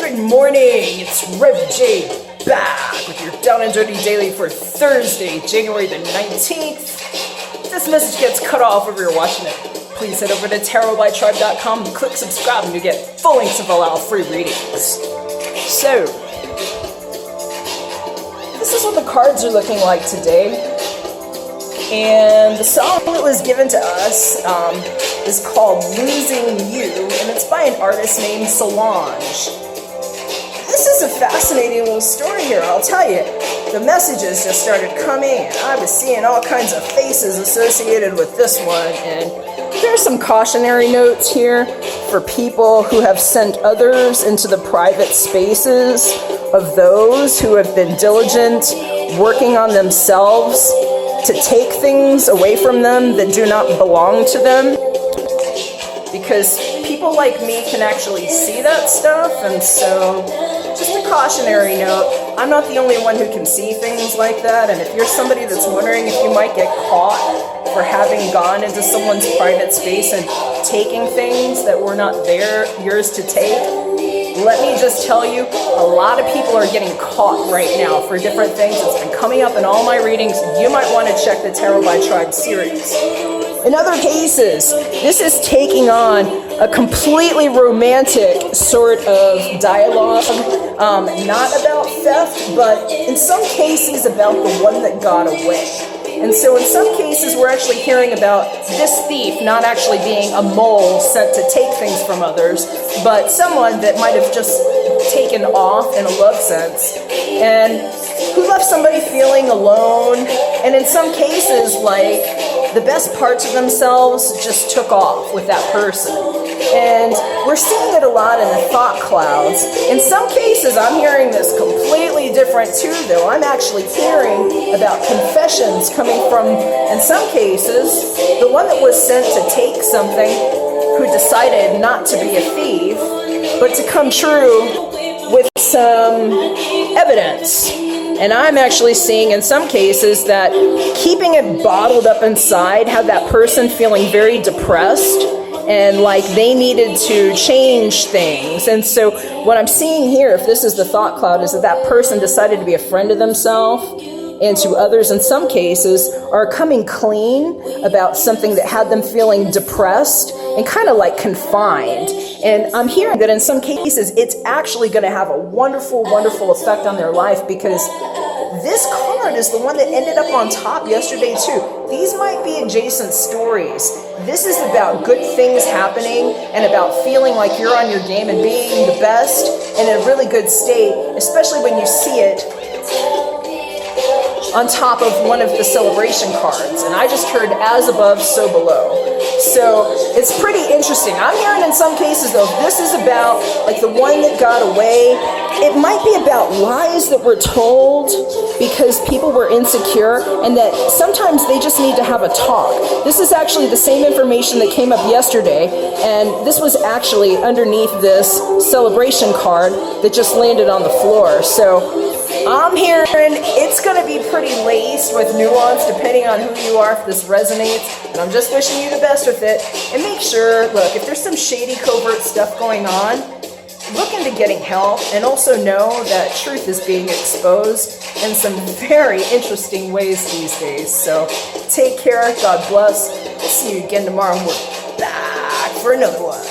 Good morning, it's Rev J back with your Down and Dirty Daily for Thursday, January the 19th. If this message gets cut off if you're watching it, please head over to tarotbytribe.com and click subscribe and you get full links of all our free readings. So, this is what the cards are looking like today. And the song that was given to us is called Losing You, and it's by an artist named Solange. This is a fascinating little story here, I'll tell you. The messages just started coming, and I was seeing all kinds of faces associated with this one, and there's some cautionary notes here for people who have sent others into the private spaces of those who have been diligent, working on themselves, to take things away from them that do not belong to them, because people like me can actually see that stuff. And so just a cautionary note, I'm not the only one who can see things like that, and if you're somebody that's wondering if you might get caught for having gone into someone's private space and taking things that were not yours to take, let me just tell you, a lot of people are getting caught right now for different things. It's been coming up in all my readings. You might want to check the Tarot by Tribe series. In other cases, this is taking on a completely romantic sort of dialogue, not about theft, but in some cases about the one that got away. And so in some cases, we're actually hearing about this thief not actually being a mole sent to take things from others, but someone that might have just taken off in a love sense, and who left somebody feeling alone, and in some cases, like, the best parts of themselves just took off with that person. And we're seeing it a lot in the thought clouds. In some cases, I'm hearing this completely different too, though. I'm actually hearing about confessions coming from, in some cases, the one that was sent to take something who decided not to be a thief, but to come true with some evidence. And I'm actually seeing in some cases that keeping it bottled up inside had that person feeling very depressed and like they needed to change things. And so what I'm seeing here, if this is the thought cloud, is that that person decided to be a friend of themselves and to others in some cases are coming clean about something that had them feeling depressed and kind of like confined. And I'm hearing that in some cases it's actually going to have a wonderful, wonderful effect on their life, because this card is the one that ended up on top yesterday too. These might be adjacent stories. This is about good things happening and about feeling like you're on your game and being the best and in a really good state, especially when you see it on top of one of the celebration cards. And I just heard as above, so below. So it's pretty interesting. I'm hearing in some cases though, this is about like the one that got away. It might be about lies that were told because people were insecure, and that sometimes they just need to have a talk. This is actually the same information that came up yesterday, and this was actually underneath this celebration card that just landed on the floor. So I'm hearing it's going to be pretty laced with nuance depending on who you are, if this resonates, and I'm just wishing you the best with it. And make sure, look, if there's some shady covert stuff going on, look into getting help, and also know that truth is being exposed in some very interesting ways these days. So take care, God bless. See you again tomorrow, and we're back for another one.